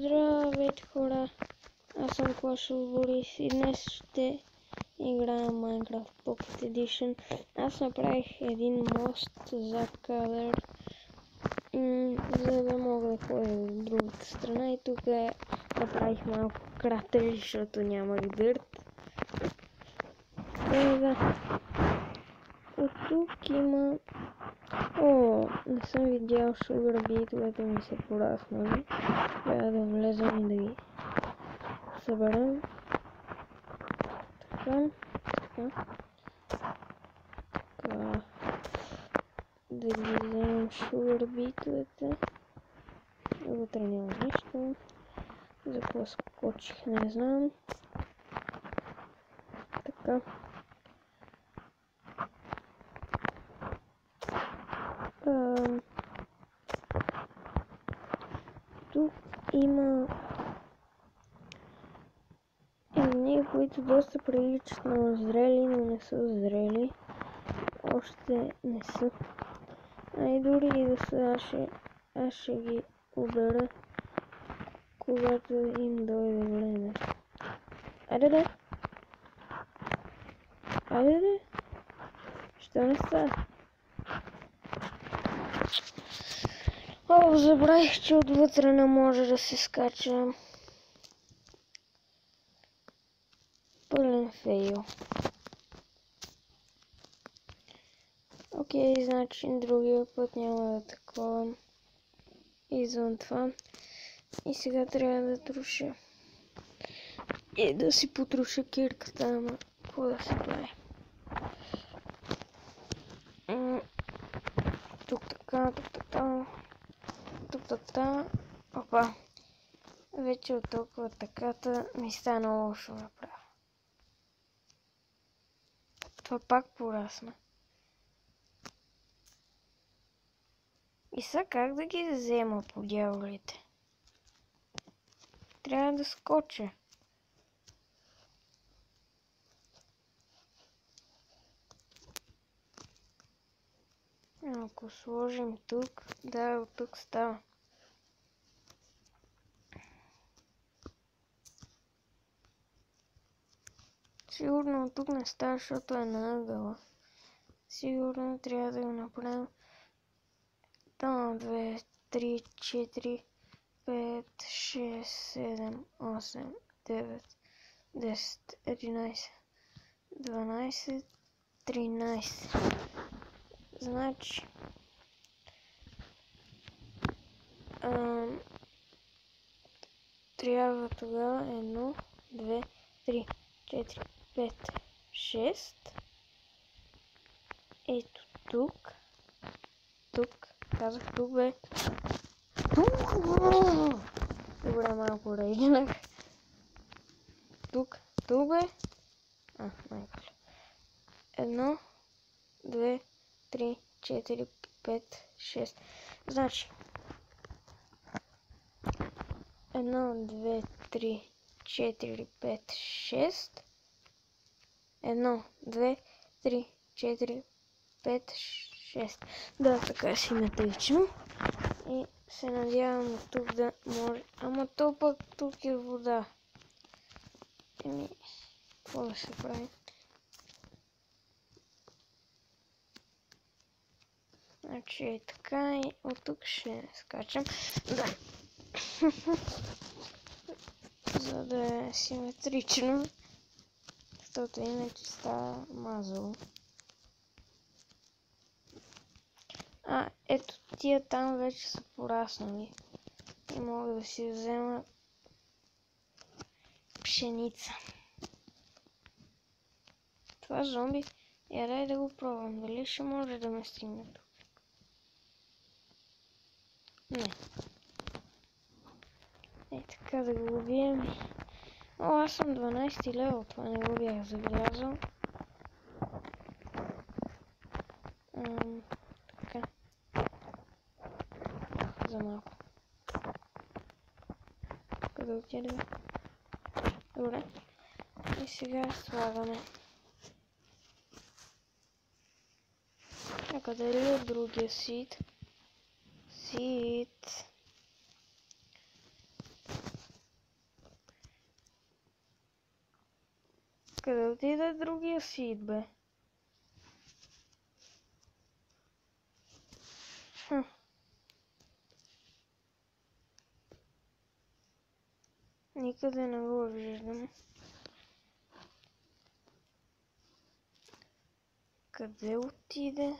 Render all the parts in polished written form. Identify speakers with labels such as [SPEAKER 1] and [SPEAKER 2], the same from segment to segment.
[SPEAKER 1] Здравейте хора, аз съм Клашъл Борис и днес ще играем Minecraft Pocket Edition. Аз направих един мост за кадър, за да мога да ходя от другата страна, и тук направих малко кратери, защото нямах дърт. От тук има... не съм видял sugar beet-овете ми се пораснали. Трябва да влезем и да ги съберем. Така. Да ги вземем sugar beet-овете. Вътре няма нищо. За какво скочих, не знам. Така. Тук има едни, които доста приличат на зрели, но не са зрели. Още не са. И дори и да са, аз ще ги удара, когато им дойде време. Айде! Що не става? Забравих, че отвътре не може да се скача. Пълен фейл. Окей, значи другия път няма да таковам извън това. И сега трябва да труша. И да си потруша кирката, ама какво да се прави? Тук така. Опа. Вече от толкова таката ми стана лошо направо. Това пак порасна. И сега как да ги взема по дяволите? Трябва да скоча. Ако сложим тук, да, от тук става. Сигурно от тук не става, защото е на ъгъла. Сигурно трябва да го направим 1, 2, 3, 4, 5, 6, 7, 8, 9, 10, 11, 12, 13. Значи трябва тогава 1, 2, 3, 4, 5, 6. Ето тук. Казах тук, бе. Добре, малко рейдинах. Тук, бе. Майка. 1, 2, 3, 4, 5, 6. Значи 1, 2, 3, 4, 5, 6. 1, 2, 3, 4, 5, 6. Да, така е симетрично. И се надявам тук да може. Ама то пък тук е вода. Какво да се прави? Значи е така, и от тук ще скачам. Да. За да е симетрично. Защото иначе става мазало. Ето тия там вече са пораснали. И мога да си взема пшеница. Това зомби, дай да го пробвам. Дали ще може да ме стигне тук? Не. Така да го убием. Аз съм 12 левел, това не го бях забелязал. Така. За малко. Къде отиде? Добре. И сега слагаме. Къде ли е другия сид? Къде отиде другия сид, бе? Никъде не го виждам. Къде отиде?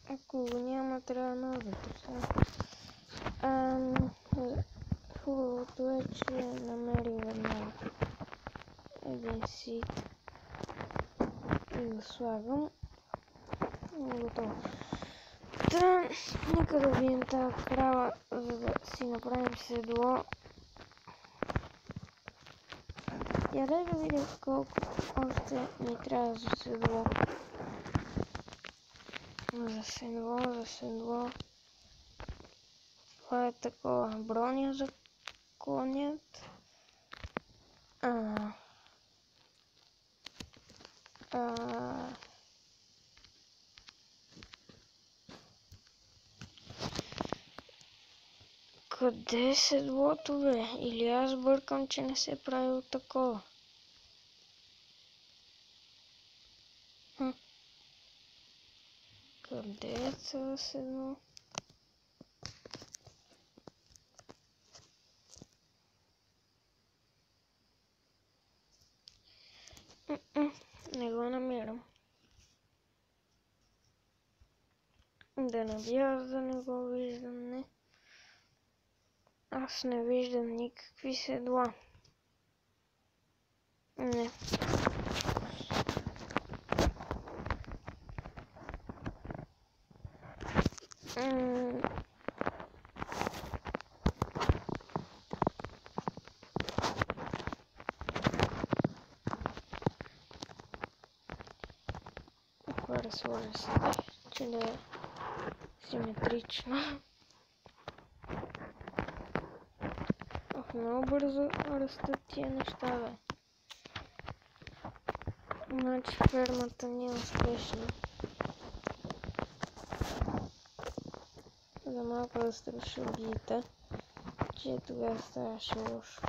[SPEAKER 1] Ако го няма, трябва много да търся. Хубавото е, че намерих веднага един сид и го слагам. Готово. Та, нека да убием тази крава, за да си направим седло. Я дай да видя колко още ми трябва за седло. За седло. Това е такова броня за конят. Къде е седлото, бе? Или аз бъркам, че не се прави от такова? Къде е това седло? Не го намирам. Да набия, да не го виждам, не. Аз не виждам никакви седла. Не. Ако разсложа се, че да е симетрично. Много бързо растат тия неща, бе. Значи фермата ни е успешна. За малко да страши обита, че тогава ставаше лошо.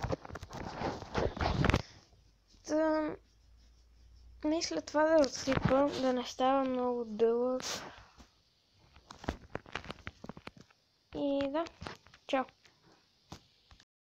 [SPEAKER 1] Та, мисля това да отклипа, да не става много дълъг. И да, чао!